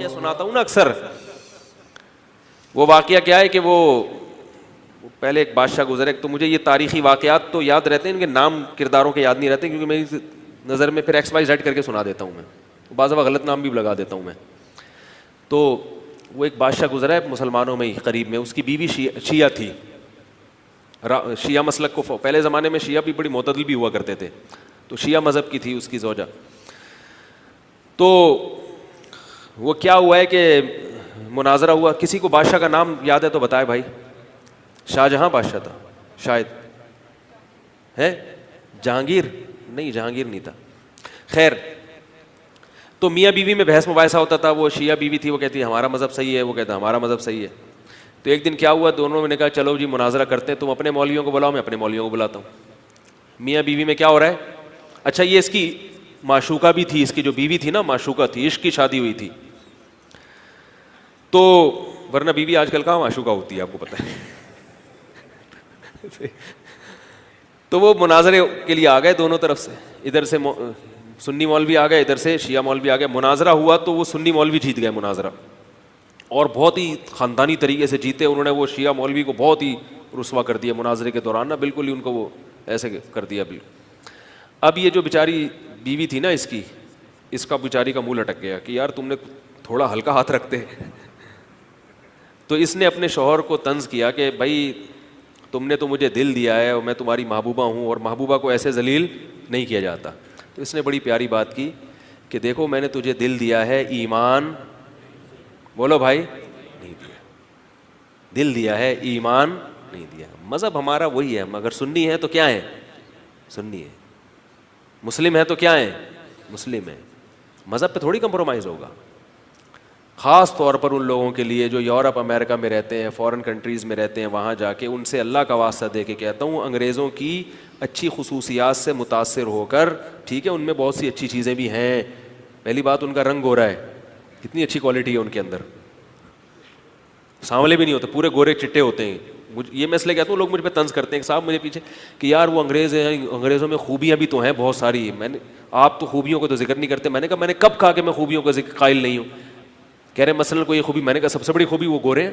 واقعہ سناتا ہوں نا اکثر. وہ واقعہ کیا ہے کہ وہ پہلے ایک بادشاہ گزرے. تو مجھے یہ تاریخی واقعات تو یاد رہتے ہیں, ان کے نام کرداروں کے یاد نہیں رہتے, کیونکہ میری نظر میں پھر ایکس وائی زیڈ کر کے سنا دیتا ہوں میں, بعض دفعہ غلط نام بھی لگا دیتا ہوں میں. تو وہ ایک بادشاہ گزرا ہے مسلمانوں میں ہی قریب میں, اس کی بیوی شیعہ تھی. شیعہ مسلک کو پہلے زمانے میں شیعہ بھی بڑی معتدل بھی ہوا کرتے تھے, تو شیعہ مذہب کی تھی اس کی زوجہ. تو وہ کیا ہوا ہے کہ مناظرہ ہوا. کسی کو بادشاہ کا نام یاد ہے تو بتائے بھائی. شاہ جہاں بادشاہ تھا شاید, ہے جہانگیر نہیں, جہانگیر نہیں تھا. خیر, تو میاں بیوی میں بحث مباحثہ ہوتا تھا. وہ شیعہ بیوی تھی, وہ کہتی ہے ہمارا مذہب صحیح ہے, وہ کہتا ہے ہمارا مذہب صحیح ہے. تو ایک دن کیا ہوا, دونوں نے کہا چلو جی مناظرہ کرتے ہیں, تم اپنے مولویوں کو بلاؤ, میں اپنے مولویوں کو بلاتا ہوں. میاں بیوی میں کیا ہو رہا ہے. اچھا یہ اس کی معشوقہ بھی تھی, اس کی جو بیوی تھی نا معشوقہ تھی, عشق کی شادی ہوئی تھی. تو ورنہ بیوی آج کل کہاں معشوقہ ہوتی ہے, آپ کو پتہ ہے. تو وہ مناظرے کے لیے آ گئے دونوں طرف سے, ادھر سے سنی مولوی آ گئے, ادھر سے شیعہ مولوی آ گئے. مناظرہ ہوا تو وہ سنی مولوی جیت گئے مناظرہ, اور بہت ہی خاندانی طریقے سے جیتے. انہوں نے وہ شیعہ مولوی کو بہت ہی رسوا کر دیا مناظرے کے دوران نا, بالکل ہی ان کو وہ ایسے کر دیا بالکل. اب یہ جو بیچاری بیوی تھی نا اس کا بیچاری کا منہ لٹک گیا کہ یار تم نے تھوڑا ہلکا ہاتھ رکھتے. تو اس نے اپنے شوہر کو طنز کیا کہ بھائی تم نے تو مجھے دل دیا ہے اور میں تمہاری محبوبہ ہوں, اور محبوبہ کو ایسے ذلیل نہیں کیا جاتا. تو اس نے بڑی پیاری بات کی کہ دیکھو میں نے تجھے دل دیا ہے, ایمان بولو بھائی نہیں دیا. دل دیا ہے, ایمان نہیں دیا. مذہب ہمارا وہی ہے, مگر سنی ہے تو کیا ہے, سنی ہے. مسلم ہے تو کیا ہے, مسلم ہے. مذہب پہ تھوڑی کمپرومائز ہوگا. خاص طور پر ان لوگوں کے لیے جو یورپ امریکہ میں رہتے ہیں, فورن کنٹریز میں رہتے ہیں, وہاں جا کے ان سے اللہ کا واسطہ دے کے کہتا ہوں, انگریزوں کی اچھی خصوصیات سے متاثر ہو کر, ٹھیک ہے ان میں بہت سی اچھی چیزیں بھی ہیں. پہلی بات ان کا رنگ گورا ہے, کتنی اچھی کوالٹی ہے ان کے اندر, سانولے بھی نہیں ہوتے, پورے گورے چٹے ہوتے ہیں. یہ میں اس لیے کہتا ہوں, لوگ مجھ پہ طنز کرتے ہیں صاحب مجھے پیچھے کہ یار وہ انگریز ہیں, انگریزوں میں خوبیاں بھی تو ہیں بہت ساری. میں نے آپ تو خوبیوں کو تو ذکر نہیں کرتے. میں نے کہا میں نے کب کہا کہ میں خوبیوں کا ذکر قائل نہیں ہوں. کہہ رہے مثلاً کوئی خوبی, میں نے کہا سب سے بڑی خوبی وہ گورے ہیں.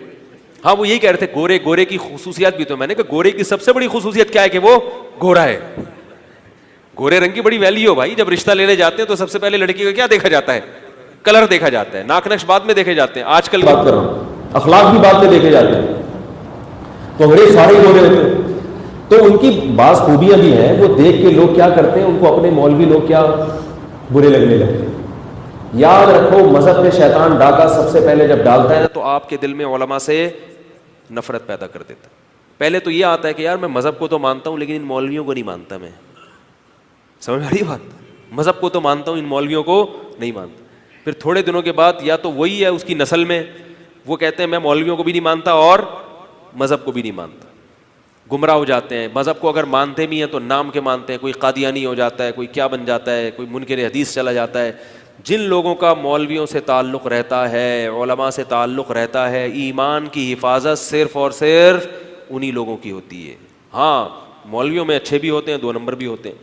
ہاں وہ یہی کہہ رہے تھے گورے کی خصوصیات بھی تو. میں نے کہا گورے کی سب سے بڑی خصوصیت کیا ہے کہ وہ گورا ہے. گورے رنگ کی بڑی ویلیو ہو بھائی. جب رشتہ لینے جاتے ہیں تو سب سے پہلے لڑکی کا کیا دیکھا جاتا ہے, کلر دیکھا جاتا ہے. ناک نقش بعد میں دیکھے جاتے ہیں. آج کل بات کر رہا ہوں, اخلاق بھی بعد میں دیکھے جاتے ہیں. تو انگریز سارے گورے ہوتے ہیں, تو ان کی بعض خوبیاں بھی ہیں, وہ دیکھ کے لوگ کیا کرتے ہیں, ان کو اپنے مولوی لوگ کیا برے لگنے لگتے ہیں. یاد رکھو مذہب میں شیطان ڈاکہ سب سے پہلے جب ڈالتا ہے تو آپ کے دل میں علماء سے نفرت پیدا کر دیتا ہے. پہلے تو یہ آتا ہے کہ یار میں مذہب کو تو مانتا ہوں لیکن ان مولویوں کو نہیں مانتا. میں سمجھ میں آ رہی بات, مذہب کو تو مانتا ہوں ان مولویوں کو نہیں مانتا. پھر تھوڑے دنوں کے بعد یا تو وہی ہے اس کی نسل میں, وہ کہتے ہیں میں مولویوں کو بھی نہیں مانتا اور مذہب کو بھی نہیں مانتا. گمراہ ہو جاتے ہیں. مذہب کو اگر مانتے بھی ہیں تو نام کے مانتے ہیں, کوئی قادیانی ہو جاتا ہے, کوئی کیا بن جاتا ہے, کوئی منکر حدیث چلا جاتا ہے. جن لوگوں کا مولویوں سے تعلق رہتا ہے, علماء سے تعلق رہتا ہے, ایمان کی حفاظت صرف اور صرف انہی لوگوں کی ہوتی ہے. ہاں مولویوں میں اچھے بھی ہوتے ہیں, 2 نمبر بھی ہوتے ہیں.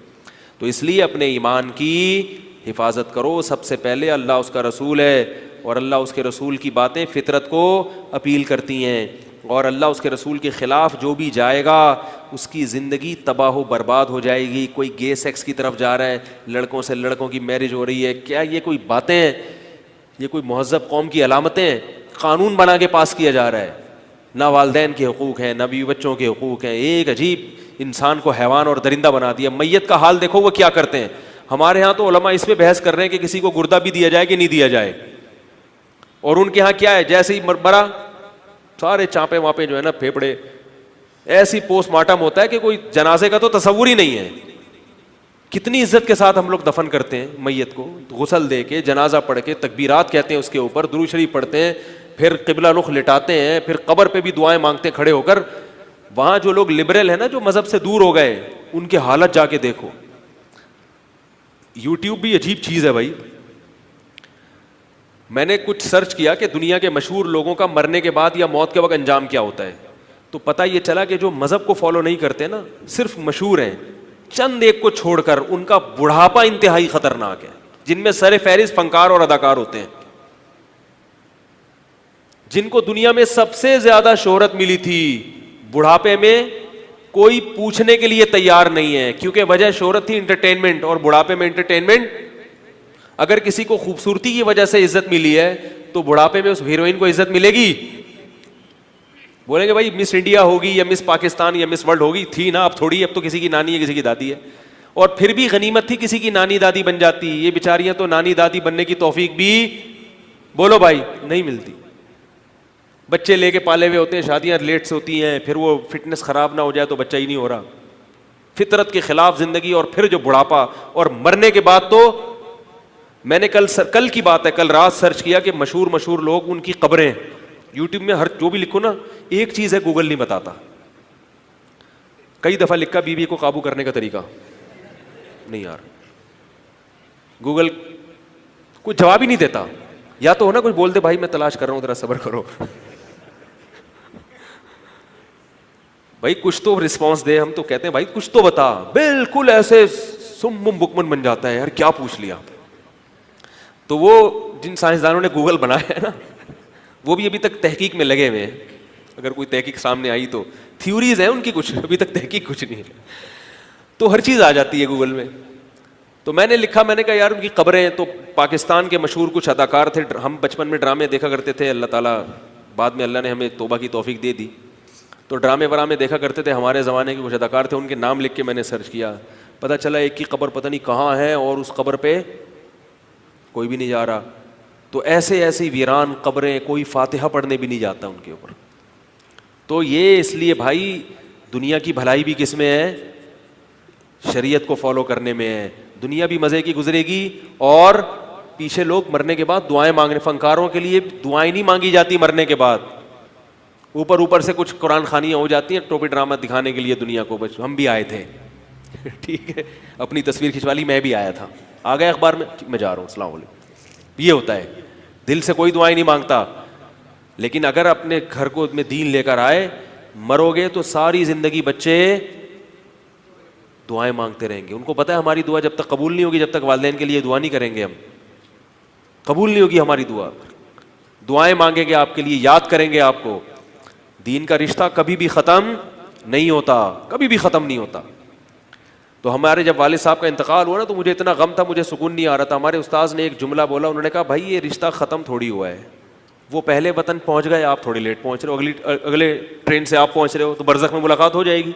تو اس لیے اپنے ایمان کی حفاظت کرو. سب سے پہلے اللہ اس کا رسول ہے, اور اللہ اس کے رسول کی باتیں فطرت کو اپیل کرتی ہیں, اور اللہ اس کے رسول کے خلاف جو بھی جائے گا اس کی زندگی تباہ و برباد ہو جائے گی. کوئی گے سیکس کی طرف جا رہا ہے, لڑکوں سے لڑکوں کی میرج ہو رہی ہے, کیا یہ کوئی باتیں ہیں؟ یہ کوئی مہذب قوم کی علامتیں ہیں؟ قانون بنا کے پاس کیا جا رہا ہے. نہ والدین کے حقوق ہیں, نہ بیوی بچوں کے حقوق ہیں. ایک عجیب انسان کو حیوان اور درندہ بنا دیا. میت کا حال دیکھو وہ کیا کرتے ہیں. ہمارے ہاں تو علماء اس پہ بحث کر رہے ہیں کہ کسی کو گردہ بھی دیا جائے کہ نہیں دیا جائے, اور ان کے ہاں کیا ہے, جیسے ہی مرا سارے چانپے واپے جو ہے نا پھیپڑے, ایسی پوسٹ مارٹم ہوتا ہے کہ کوئی جنازے کا تو تصور ہی نہیں ہے. کتنی عزت کے ساتھ ہم لوگ دفن کرتے ہیں میت کو, غسل دے کے, جنازہ پڑھ کے, تکبیرات کہتے ہیں اس کے اوپر, درود شریف پڑھتے ہیں, پھر قبلہ رخ لٹاتے ہیں, پھر قبر پہ بھی دعائیں مانگتے ہیں کھڑے ہو کر. وہاں جو لوگ لبرل ہیں نا, جو مذہب سے دور ہو گئے, ان کے حالت جا کے دیکھو. یوٹیوب بھی عجیب چیز ہے بھائی. میں نے کچھ سرچ کیا کہ دنیا کے مشہور لوگوں کا مرنے کے بعد یا موت کے وقت انجام کیا ہوتا ہے, تو پتہ یہ چلا کہ جو مذہب کو فالو نہیں کرتے نا, صرف مشہور ہیں, چند ایک کو چھوڑ کر ان کا بڑھاپا انتہائی خطرناک ہے, جن میں سر فہرست فنکار اور اداکار ہوتے ہیں. جن کو دنیا میں سب سے زیادہ شہرت ملی تھی بڑھاپے میں کوئی پوچھنے کے لیے تیار نہیں ہے, کیونکہ وجہ شہرت تھی انٹرٹینمنٹ, اور بڑھاپے میں انٹرٹینمنٹ. اگر کسی کو خوبصورتی کی وجہ سے عزت ملی ہے تو بڑھاپے میں اس ہیروئن کو عزت ملے گی؟ بولیں گے بھائی مس انڈیا ہوگی یا مس پاکستان یا مس ورلڈ ہوگی, تھی نا, اب تھوڑی, اب تو کسی کی نانی ہے کسی کی دادی ہے. اور پھر بھی غنیمت تھی کسی کی نانی دادی بن جاتی, یہ بیچاریاں تو نانی دادی بننے کی توفیق بھی بولو بھائی نہیں ملتی. بچے لے کے پالے ہوئے ہوتے ہیں, شادیاں لیٹ سے ہوتی ہیں, پھر وہ فٹنس خراب نہ ہو جائے تو بچہ ہی نہیں ہو رہا, فطرت کے خلاف زندگی. اور پھر جو بڑھاپا اور مرنے کے بعد, تو میں نے کل کی بات ہے, کل رات سرچ کیا کہ مشہور لوگ ان کی قبریں یوٹیوب میں, ہر جو بھی لکھو نا ایک چیز ہے گوگل نہیں بتاتا. کئی دفعہ لکھا بیوی کو قابو کرنے کا طریقہ, نہیں یار گوگل کوئی جواب ہی نہیں دیتا. یا تو ہونا کچھ بول دے بھائی میں تلاش کر رہا ہوں ذرا صبر کرو. بھائی کچھ تو رسپانس دے, ہم تو کہتے ہیں بھائی کچھ تو بتا. بالکل ایسے سم بکمن بن جاتا ہے, یار کیا پوچھ لیا. تو وہ جن سائنسدانوں نے گوگل بنایا ہے نا, وہ بھی ابھی تک تحقیق میں لگے ہوئے ہیں. اگر کوئی تحقیق سامنے آئی تو تھیوریز ہیں ان کی, کچھ ابھی تک تحقیق کچھ نہیں ہے. تو ہر چیز آ جاتی ہے گوگل میں. تو میں نے لکھا, میں نے کہا یار ان کی قبریں, تو پاکستان کے مشہور کچھ اداکار تھے, ہم بچپن میں ڈرامے دیکھا کرتے تھے, اللہ تعالیٰ بعد میں اللہ نے ہمیں توبہ کی توفیق دے دی, تو ڈرامے ورامے دیکھا کرتے تھے. ہمارے زمانے کے کچھ اداکار تھے, ان کے نام لکھ کے میں نے سرچ کیا, پتہ چلا ایک کی قبر پتہ نہیں کہاں ہے, اور اس قبر پہ کوئی بھی نہیں جا رہا. تو ایسی ویران قبریں, کوئی فاتحہ پڑھنے بھی نہیں جاتا ان کے اوپر. تو یہ اس لیے بھائی دنیا کی بھلائی بھی کس میں ہے؟ شریعت کو فالو کرنے میں ہے. دنیا بھی مزے کی گزرے گی, اور پیچھے لوگ مرنے کے بعد دعائیں مانگنے, فنکاروں کے لیے دعائیں نہیں مانگی جاتی مرنے کے بعد, اوپر سے کچھ قرآن خوانیاں ہو جاتی ہیں ٹوپی ڈرامہ دکھانے کے لیے دنیا کو. بس ہم بھی آئے تھے ٹھیک ہے, اپنی تصویر کھنچوا لی, میں بھی آیا تھا, آ گیا اخبار میں جا رہا ہوں, السلام علیکم. یہ ہوتا ہے, دل سے کوئی دعائیں نہیں مانگتا. لیکن اگر اپنے گھر کو میں دین لے کر آئے, مرو گے تو ساری زندگی بچے دعائیں مانگتے رہیں گے. ان کو پتہ ہے ہماری دعا جب تک قبول نہیں ہوگی, جب تک والدین کے لیے دعا نہیں کریں گے ہم, قبول نہیں ہوگی ہماری دعا. دعائیں مانگیں گے آپ کے لیے, یاد کریں گے آپ کو. دین کا رشتہ کبھی بھی ختم نہیں ہوتا, کبھی بھی ختم نہیں ہوتا. تو ہمارے جب والد صاحب کا انتقال ہوا نا, تو مجھے اتنا غم تھا, مجھے سکون نہیں آ رہا تھا. ہمارے استاذ نے ایک جملہ بولا, انہوں نے کہا بھائی یہ رشتہ ختم تھوڑی ہوا ہے, وہ پہلے وطن پہنچ گئے, آپ تھوڑی لیٹ پہنچ رہے ہو, اگلے ٹرین سے آپ پہنچ رہے ہو, تو برزخ میں ملاقات ہو جائے گی.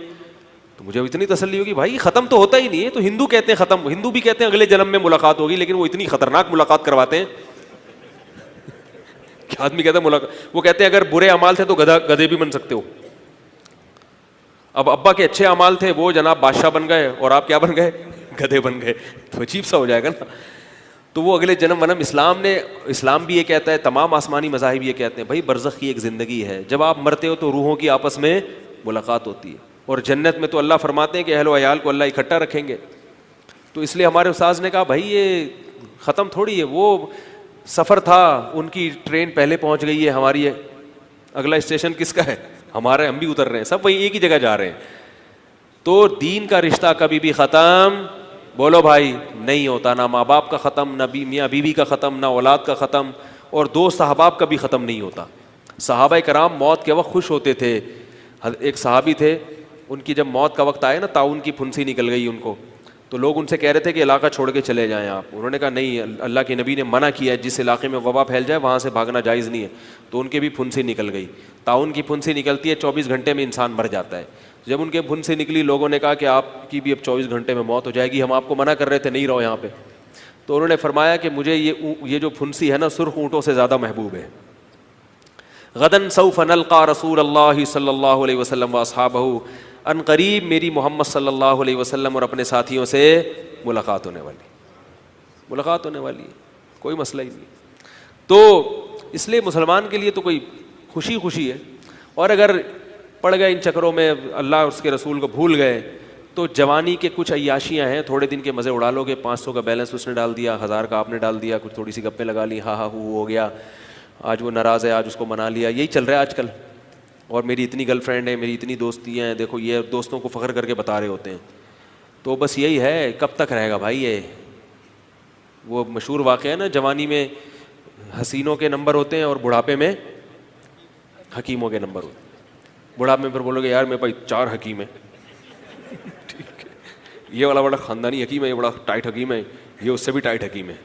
تو مجھے اتنی تسلی ہوگی بھائی ختم تو ہوتا ہی نہیں ہے. تو ہندو کہتے ہیں ختم, ہندو بھی کہتے ہیں اگلے جنم میں ملاقات ہوگی, لیکن وہ اتنی خطرناک ملاقات کرواتے ہیں کہ آدمی کہتا ہے ملاقات, وہ کہتے ہیں اگر برے اعمال تھے تو گدھے بھی بن سکتے ہو. اب ابا کے اچھے اعمال تھے, وہ جناب بادشاہ بن گئے, اور آپ کیا بن گئے؟ گدھے بن گئے. تو عجیب سا ہو جائے گا نا. تو وہ اگلے جنم ونم, اسلام بھی یہ کہتا ہے, تمام آسمانی مذاہب یہ کہتے ہیں بھائی برزخ کی ایک زندگی ہے, جب آپ مرتے ہو تو روحوں کی آپس میں ملاقات ہوتی ہے. اور جنت میں تو اللہ فرماتے ہیں کہ اہل و عیال کو اللہ اکٹھا رکھیں گے. تو اس لیے ہمارے استاذ نے کہا بھائی یہ ختم تھوڑی ہے, وہ سفر تھا, ان کی ٹرین پہلے پہنچ گئی ہے, ہماری ہے اگلا اسٹیشن کس کا ہے؟ ہمارا, ہم بھی اتر رہے ہیں, سب وہی ایک ہی جگہ جا رہے ہیں. تو دین کا رشتہ کبھی بھی ختم بولو بھائی نہیں ہوتا, نہ ماں باپ کا ختم, نہ میاں بیوی کا ختم, نہ اولاد کا ختم, اور دوست احباب کا بھی ختم نہیں ہوتا. صحابہ کرام موت کے وقت خوش ہوتے تھے. ایک صحابی تھے, ان کی جب موت کا وقت آیا نا, طاعون کی پھنسی نکل گئی ان کو, تو لوگ ان سے کہہ رہے تھے کہ علاقہ چھوڑ کے چلے جائیں آپ. انہوں نے کہا نہیں, اللہ کے نبی نے منع کیا ہے, جس علاقے میں وبا پھیل جائے وہاں سے بھاگنا جائز نہیں ہے. تو ان کے بھی پھنسی نکل گئی. طاعون کی پھنسی نکلتی ہے, 24 گھنٹے میں انسان مر جاتا ہے. جب ان کے پھنسی نکلی, لوگوں نے کہا کہ آپ کی بھی اب 24 گھنٹے میں موت ہو جائے گی, ہم آپ کو منع کر رہے تھے نہیں رہو یہاں پہ. تو انہوں نے فرمایا کہ مجھے یہ جو پھنسی ہے نا, سرخ اونٹوں سے زیادہ محبوب ہے. غدن سوف نلقى رسول اللہ صلی اللہ علیہ وسلم واصحابہ, ان قریب میری محمد صلی اللہ علیہ وسلم اور اپنے ساتھیوں سے ملاقات ہونے والی ہے, کوئی مسئلہ ہی نہیں. تو اس لیے مسلمان کے لیے تو کوئی خوشی ہے. اور اگر پڑ گئے ان چکروں میں, اللہ اور اس کے رسول کو بھول گئے, تو جوانی کے کچھ عیاشیاں ہیں, تھوڑے دن کے مزے اڑا لو گے. 500 کا بیلنس اس نے ڈال دیا, 1000 کا آپ نے ڈال دیا, کچھ تھوڑی سی گپیں لگا لی, ہاں ہو گیا, آج وہ ناراض ہے آج اس کو منا لیا. یہی چل رہا ہے آج کل. اور میری اتنی گرل فرینڈ ہے, میری اتنی دوستی ہیں, دیکھو یہ دوستوں کو فخر کر کے بتا رہے ہوتے ہیں. تو بس یہی ہے, کب تک رہے گا بھائی یہ. وہ مشہور واقعہ ہے نا, جوانی میں حسینوں کے نمبر ہوتے ہیں اور بڑھاپے میں حکیموں کے نمبر ہوتے. بڑھاپے میں پھر بولو گے یار میرے پاس 4 حکیم ہیں, ٹھیک ہے, یہ والا بڑا خاندانی حکیم ہے, یہ بڑا ٹائٹ حکیم ہے, یہ اس سے بھی ٹائٹ حکیم ہے,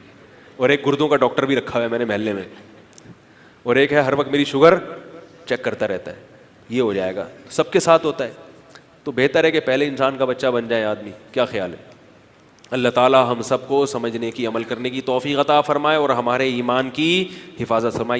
اور ایک گردوں کا ڈاکٹر بھی رکھا ہوا ہے میں نے محلے میں, اور ایک ہے ہر وقت میری شوگر چیک کرتا رہتا ہے. یہ ہو جائے گا, سب کے ساتھ ہوتا ہے. تو بہتر ہے کہ پہلے انسان کا بچہ بن جائے آدمی. کیا خیال ہے؟ اللہ تعالیٰ ہم سب کو سمجھنے کی, عمل کرنے کی توفیق عطا فرمائے اور ہمارے ایمان کی حفاظت فرمائے.